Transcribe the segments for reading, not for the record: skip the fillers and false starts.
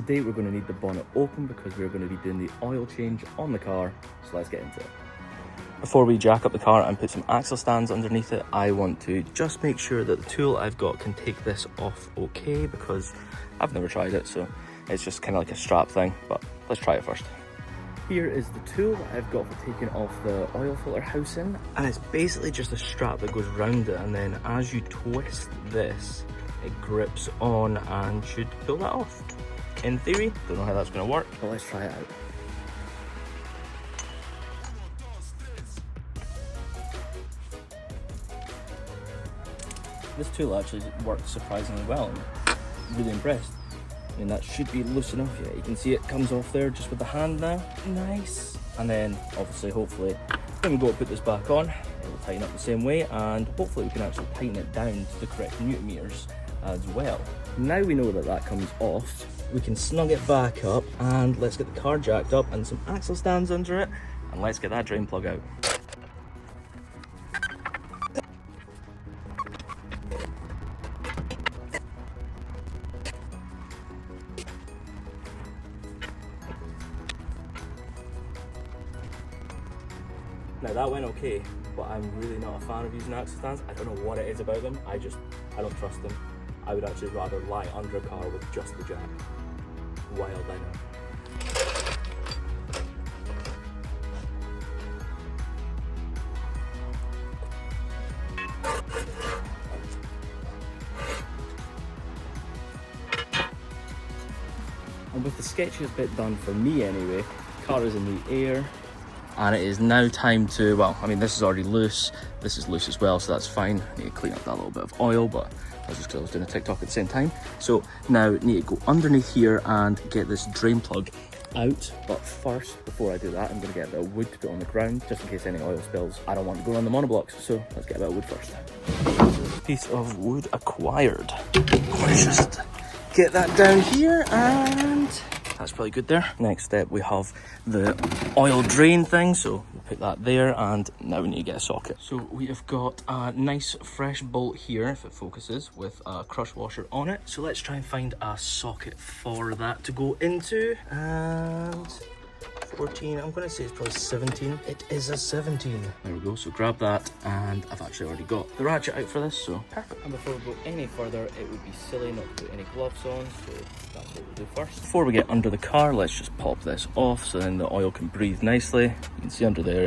today we're going to need the bonnet open because we're going to be doing the oil change on the car, so let's get into it. Before we jack up the car and put some axle stands underneath it, I want to just make sure that the tool I've got can take this off okay, because I've never tried it, so it's just kind of like a strap thing, but let's try it first. Here is the tool that I've got for taking off the oil filter housing, and it's basically just a strap that goes round it, and then as you twist this, it grips on and should pull that off. In theory, don't know how that's going to work, but let's try it out. This tool actually works surprisingly well. I'm really impressed. I mean, that should be loose enough. Yeah, you can see it comes off there just with the hand now. Nice. And then obviously, hopefully, when we go to put this back on, it will tighten up the same way, and hopefully we can actually tighten it down to the correct newton meters as well. Now we know that that comes off, we can snug it back up, and let's get the car jacked up and some axle stands under it, and let's get that drain plug out. Now that went okay, but I'm really not a fan of using axle stands. I don't know what it is about them. I don't trust them. I would actually rather lie under a car with just the jack. Wild, I know. And with the sketchiest bit done for me anyway, car is in the air. And it is now time to, well, I mean, this is already loose. This is loose as well, so that's fine. I need to clean up that little bit of oil, but that's just because I was doing a TikTok at the same time. So now I need to go underneath here and get this drain plug out. But first, before I do that, I'm going to get a bit of wood to put on the ground, just in case any oil spills. I don't want to go on the monoblocks, so let's get a bit of wood first. Piece of wood acquired. Let's just get that down here, and that's probably good there. Next step, we have the oil drain thing, so we'll put that there, and now we need to get a socket. So we have got a nice fresh bolt here, if it focuses, with a crush washer on it. So let's try and find a socket for that to go into, and 14, I'm going to say it's probably 17. It is a 17. There we go, so grab that, and I've actually already got the ratchet out for this, so perfect. And before we go any further, it would be silly not to put any gloves on, so that's what we'll do first. Before we get under the car, let's just pop this off so then the oil can breathe nicely. You can see under there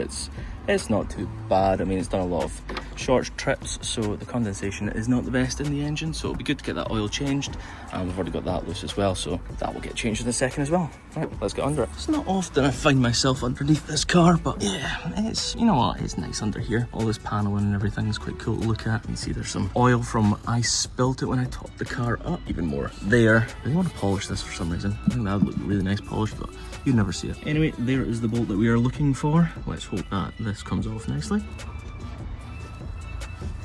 it's not too bad. I mean, it's done a lot of short trips, so the condensation is not the best in the engine, so it'll be good to get that oil changed, and we've already got that loose as well, so that will get changed in a second as well. Right, let's get under it. It's not often I find myself underneath this car, but yeah, it's, you know what, it's nice under here. All this paneling and everything is quite cool to look at. You can see there's some oil from I spilt it when I topped the car up, even more there. I really want to polish this for some reason. I think that would look really nice polished, but you'd never see it. Anyway, there is the bolt that we are looking for. Let's hope that this comes off nicely.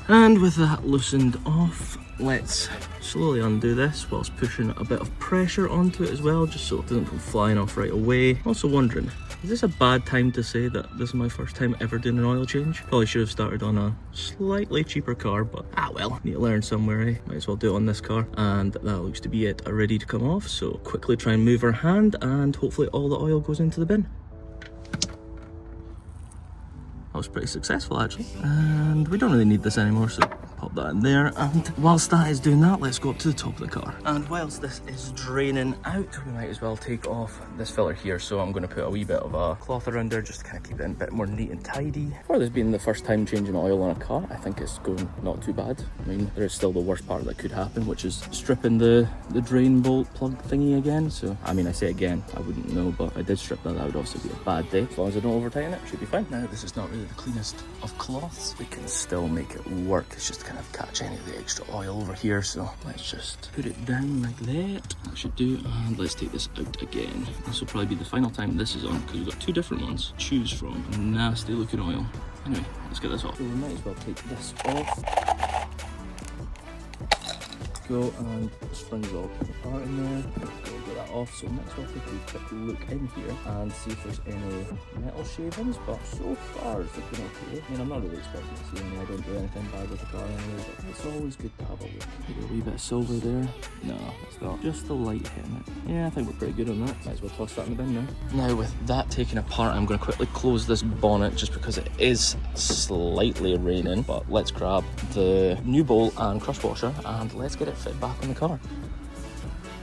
And with that loosened off, let's slowly undo this whilst pushing a bit of pressure onto it as well, just so it doesn't come flying off right away. Also wondering, is this a bad time to say that this is my first time ever doing an oil change? Probably should have started on a slightly cheaper car, but well, need to learn somewhere, eh? Might as well do it on this car. And that looks to be it, ready to come off. So quickly try and move our hand, and hopefully all the oil goes into the bin. That was pretty successful actually, and we don't really need this anymore, so pop that in there. And whilst that is doing that, let's go up to the top of the car, and whilst this is draining out, we might as well take off this filler here. So I'm going to put a wee bit of a cloth around there just to kind of keep it a bit more neat and tidy. For this being the first time changing oil on a car, I think it's going not too bad. I mean, there is still the worst part that could happen, which is stripping the drain bolt plug thingy again. So I mean, I say again, I wouldn't know, but I did strip that. That would obviously be a bad day. As long as I don't over tighten it, should be fine. Now this is not really the cleanest of cloths, we can still make it work. It's just to kind of catch any of the extra oil over here, so let's just put it down like that. That should do, and let's take this out again. This will probably be the final time this is on, because we've got two different ones to choose from. Nasty looking oil. Anyway, let's get this off. So we might as well take this off. Go, and the springs all come apart in there. Go get that off, so next we'll take a quick look in here and see if there's any metal shavings, but so far it's looking okay. I mean, I'm not really expecting to see any. I don't do anything bad with the car anyway, but it's always good to have a look. Maybe a wee bit of silver there. No, it's not. Just the light hitting it. Yeah, I think we're pretty good on that. Might as well toss that in the bin now. Now, with that taken apart, I'm going to quickly close this bonnet just because it is slightly raining, but let's grab the new bolt and crush washer and let's get it fit back on the car.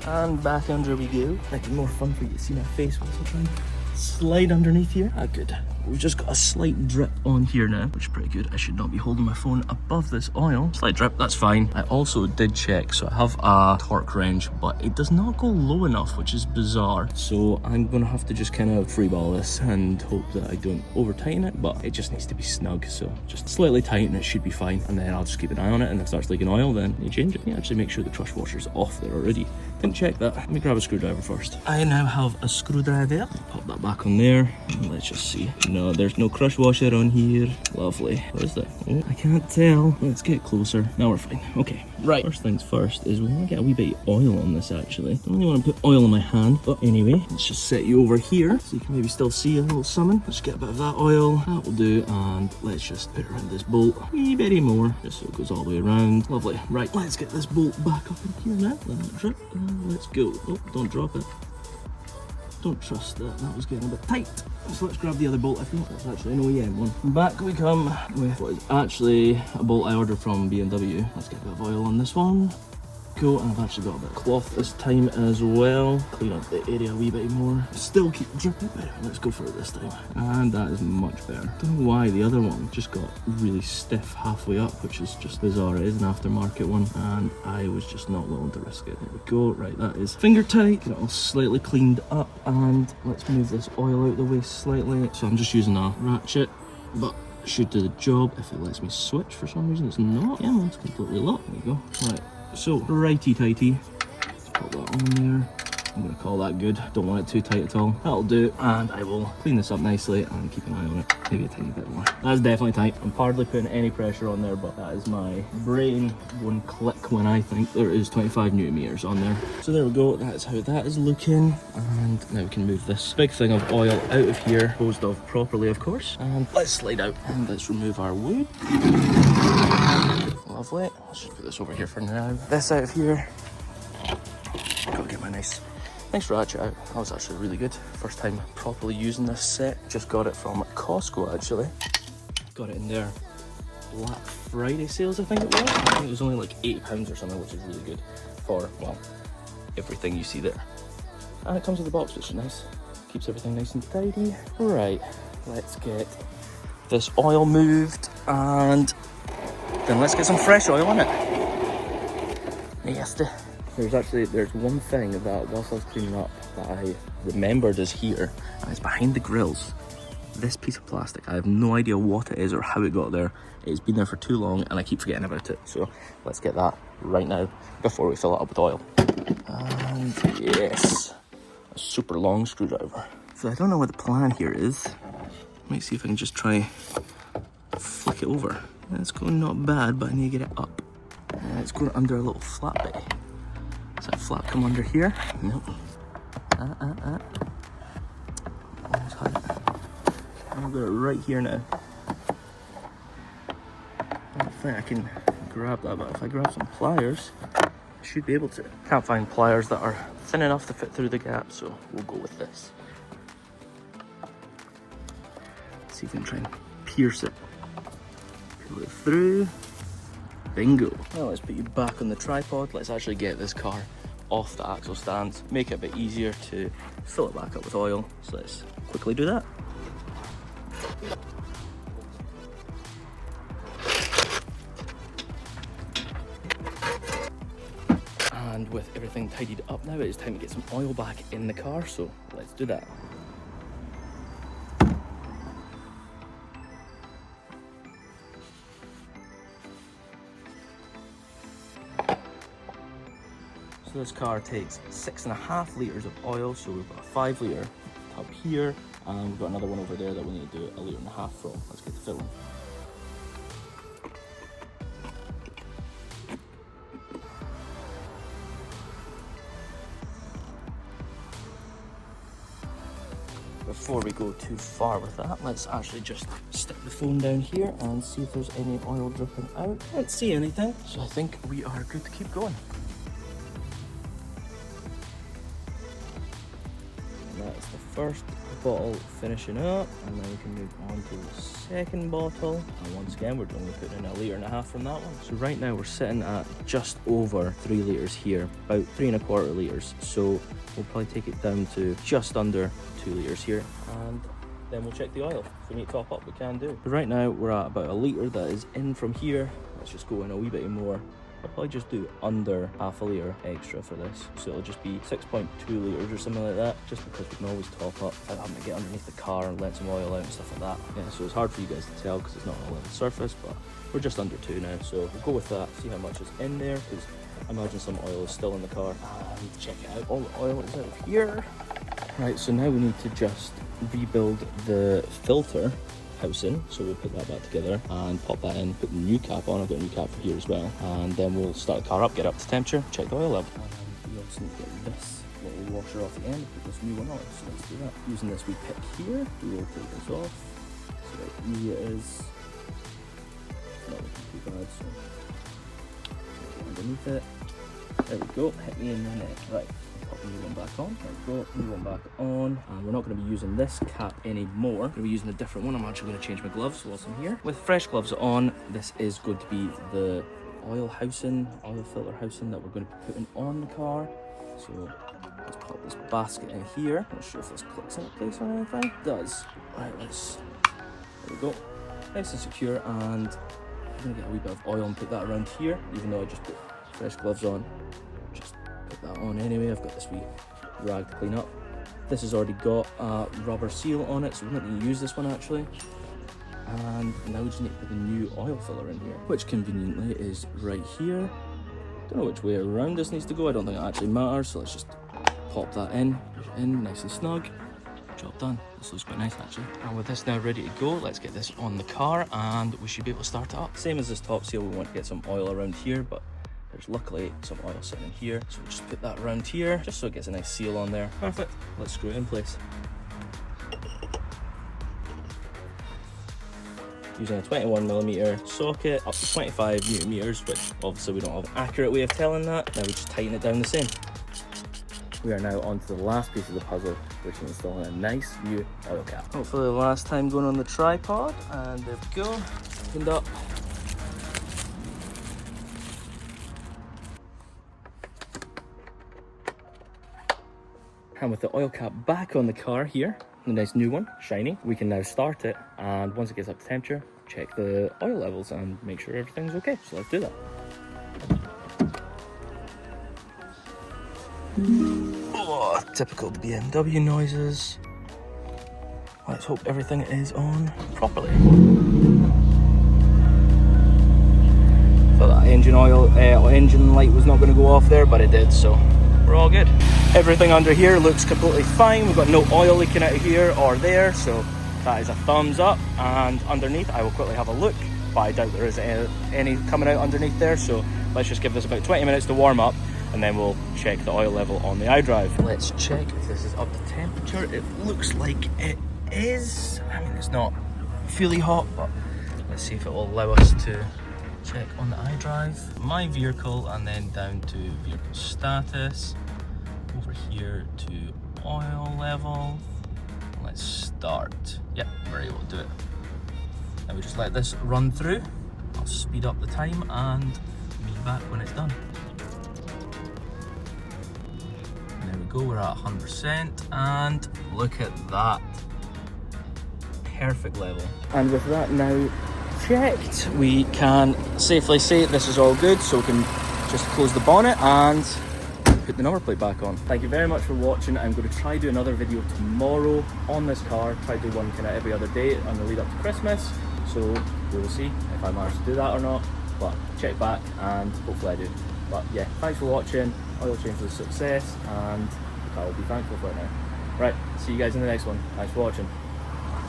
And back under we go. Making more fun for you to see my face whilst I try and slide underneath here. Ah, good. We've just got a slight drip on here now, which is pretty good. I should not be holding my phone above this oil. Slight drip, that's fine. I also did check, so I have a torque wrench, but it does not go low enough, which is bizarre. So I'm gonna have to just kind of freeball this and hope that I don't over tighten it, but it just needs to be snug. So just slightly tighten, it should be fine. And then I'll just keep an eye on it, and if it starts leaking oil, then you change it. You actually make sure the crush washer's off there already. Didn't check that. Let me grab a screwdriver first. I now have a screwdriver. Pop that back on there. Let's just see. No, there's no crush washer on here. Lovely. What is that? Oh, I can't tell. Let's get closer. Now we're fine. Okay. Right. First things first is we want to get a wee bit of oil on this actually. Don't really want to put oil in my hand, but anyway, let's just set you over here so you can maybe still see a little summon. Let's get a bit of that oil. That will do, and let's just put it around this bolt. A wee bit more, just so it goes all the way around. Lovely. Right, let's get this bolt back up in here now. Let it drip. Let's go. Oh, don't drop it. Don't trust that. That was getting a bit tight. So let's grab the other bolt. I think that's actually an OEM one. Back we come with what is actually a bolt I ordered from BMW. Let's get a bit of oil on this one. Cool, and I've actually got a bit of cloth this time as well. Clean up the area a wee bit more. Still keep dripping, but let's go for it this time. And that is much better. Don't know why the other one just got really stiff halfway up, which is just bizarre. It is an aftermarket one, and I was just not willing to risk it. There we go. Right, that is finger tight. Get it all slightly cleaned up, and let's move this oil out the way slightly. So I'm just using a ratchet, but should do the job. If it lets me switch for some reason, it's not. Yeah, it's completely locked. There you go. Right. So, righty tighty, let's put that on there. I'm going to call that good. Don't want it too tight at all. That'll do, and I will clean this up nicely and keep an eye on it. Maybe a tiny bit more. That's definitely tight. I'm hardly putting any pressure on there, but that is my brain going click when I think there is 25 newton meters on there. So there we go, that's how that is looking. And now we can move this big thing of oil out of here, hosed off properly of course. And let's slide out and let's remove our wood. Lovely. Let's just put this over here for now. This out of here. Gotta get my nice ratchet out. That was actually really good. First time properly using this set. Just got it from Costco actually. Got it in there. Black Friday sales, I think it was. I think it was only like £8 or something, which is really good for, well, everything you see there. And it comes with a box, which is nice. Keeps everything nice and tidy. Right, let's get this oil moved and then let's get some fresh oil on it. Nasty. There's one thing that whilst I was cleaning up that I remembered is here, and it's behind the grills. This piece of plastic, I have no idea what it is or how it got there. It's been there for too long and I keep forgetting about it. So let's get that right now before we fill it up with oil. And yes, a super long screwdriver. So I don't know what the plan here is. Might see if I can just try flick it over. It's going not bad, but I need to get it up. It's going under a little flat bit. Does that flap come under here? Nope. Almost had it. I've got it right here now. I don't think I can grab that, but if I grab some pliers, I should be able to. Can't find pliers that are thin enough to fit through the gap, so we'll go with this. Let's see if we can try and pierce it. Pull it through. Bingo. Now let's put you back on the tripod. Let's actually get this car off the axle stand, make it a bit easier to fill it back up with oil. So let's quickly do that. And with everything tidied up now, it's time to get some oil back in the car, so let's do that. So this car takes 6.5 litres of oil, so we've got a 5 litre tub here, and we've got another one over there that we need to do 1.5 litres from. Let's get the filling. before we go too far with that, let's actually just stick the phone down here and see if there's any oil dripping out. Can't see anything, so I think we are good to keep going. And that's the first bottle finishing up, and then we can move on to the second bottle. And once again, we're only putting in 1.5 litres from that one. So right now we're sitting at just over 3 litres here, about 3.25 litres. So we'll probably take it down to just under 2 litres here, and then we'll check the oil. If we need to top up, we can do. So right now we're at about 1 litre that is in from here. Let's just go in a wee bit more. I'll probably just do under 1/2 litre extra for this. So it'll just be 6.2 litres or something like that, just because we can always top up without having to get underneath the car and let some oil out and stuff like that. Yeah, so it's hard for you guys to tell because it's not on a level surface, but we're just under 2 now. So we'll go with that, see how much is in there, because I imagine some oil is still in the car. And check it out, all the oil is out of here. Right, so now we need to just rebuild the filter housing, so we'll put that back together and pop that in, put the new cap on. I've got a new cap for here as well, and then we'll start the car up, get up to temperature, check the oil level. And we also need to get this little washer off the end, put this new one on, so let's do that. Using this wee pick here, we will take this off. See how easy it is. It's not looking too bad, so get underneath it. There we go, hit me in the neck. Right, pop the new one back on. There we go, new one back on. And we're not going to be using this cap anymore. We're going to be using a different one. I'm actually going to change my gloves whilst I'm here. With fresh gloves on, this is going to be the oil filter housing that we're going to be putting on the car. So let's pop this basket in here. Not sure if this clicks into place or anything. It does. Right, there we go. Nice and secure, and I'm going to get a wee bit of oil and put that around here, even though I just put fresh gloves on. Just put that on anyway. I've got this wee rag to clean up. This has already got a rubber seal on it, so we're not going to use this one actually. And now we just need to put the new oil filler in here, which conveniently is right here. Don't know which way around this needs to go. I don't think it actually matters, so let's just pop that in, push it in nice and snug. Job done. This looks quite nice actually. And with this now ready to go, let's get this on the car and we should be able to start it up. Same as this top seal, we want to get some oil around here, but there's luckily some oil sitting in here, so we'll just put that around here just so it gets a nice seal on there. Perfect. Let's screw it in place. Using a 21mm socket up to 25 newton meters, which obviously we don't have an accurate way of telling that. Now we just tighten it down the same. We are now on to the last piece of the puzzle, which is installing a nice new oil cap. Hopefully the last time going on the tripod, and there we go, opened up. And with the oil cap back on the car here, the nice new one, shiny, we can now start it, and once it gets up to temperature, check the oil levels and make sure everything's okay. So let's do that. Oh, typical BMW noises. Let's hope everything is on properly. Thought that engine light was not going to go off there, but it did, so we're all good. Everything under here looks completely fine. We've got no oil leaking out of here or there, so that is a thumbs up. And underneath, I will quickly have a look, but I doubt there is any coming out underneath there, so let's just give this about 20 minutes to warm up, and then we'll check the oil level on the iDrive. Let's check if this is up to temperature. It looks like it is. I mean, it's not fully hot, but let's see if it will allow us to check on the iDrive. My vehicle, and then down to vehicle status. Over here to oil level. Let's start. Yep, we're able to do it. Now we just let this run through. I'll speed up the time and meet back when it's done. And there we go, we're at 100%, and look at that. Perfect level. And with that now checked, we can safely say this is all good, so we can just close the bonnet and put the number plate back on. Thank you very much for watching. I'm going to try do another video tomorrow on this car, try do one kind of every other day on the lead up to Christmas, so we will see if I manage to do that or not, but check back and hopefully I do. But yeah, thanks for watching. Oil change was a success and the car will be thankful for it now. Right, see you guys in the next one. Thanks for watching.